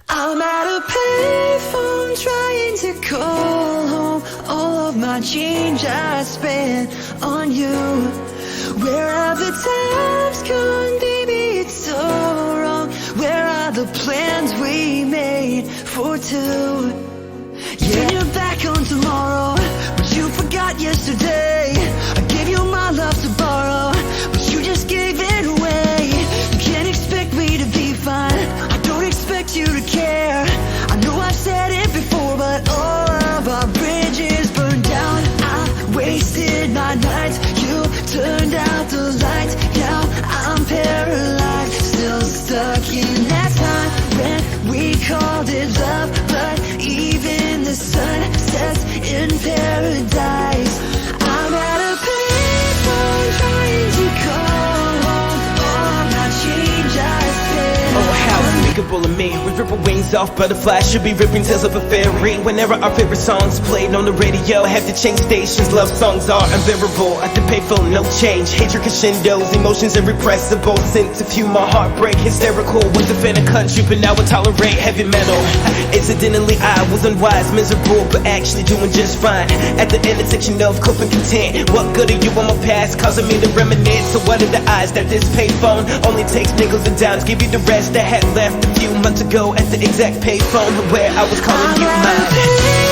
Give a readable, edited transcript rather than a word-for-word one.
I'm at a payphone trying to call home. All of my change I spent on you. Where have the times gone, baby, it's so wrong. Where are the plans we made for two? Yeah, you're back on tomorrow, but you forgot yesterday. I gave you my love to borrow, but you just gave it away. You can't expect me to be fine, I don't expect you to care. I know I've said it before, but all of our bridges burned down. I wasted my nights, you turned out the lights. Now I'm paralyzed, still stuck in that time when we called it love. But even the sun sets in paradise. I'm at a payphone trying to call home. All my change I spent. Oh, how unspeakable of me. We rip our wings off, butterflies should be ripping tails of a fairy. Whenever our favorite songs played on the radio, have to change stations, love songs are unbearable. At the payphone, no change, hatred crescendos, emotions irrepressible. Sent to fuel my heartbreak, hysterical. Was a fan of country, but now I tolerate heavy metal. Incidentally, I was unwise, miserable, but actually doing just fine. At the intersection of cope and content, what good are you on my past, causing me to reminisce? So what are the odds that this payphone only takes nickels and dimes? Give you the rest I had left a few months ago at the exact payphone where I was calling you mine.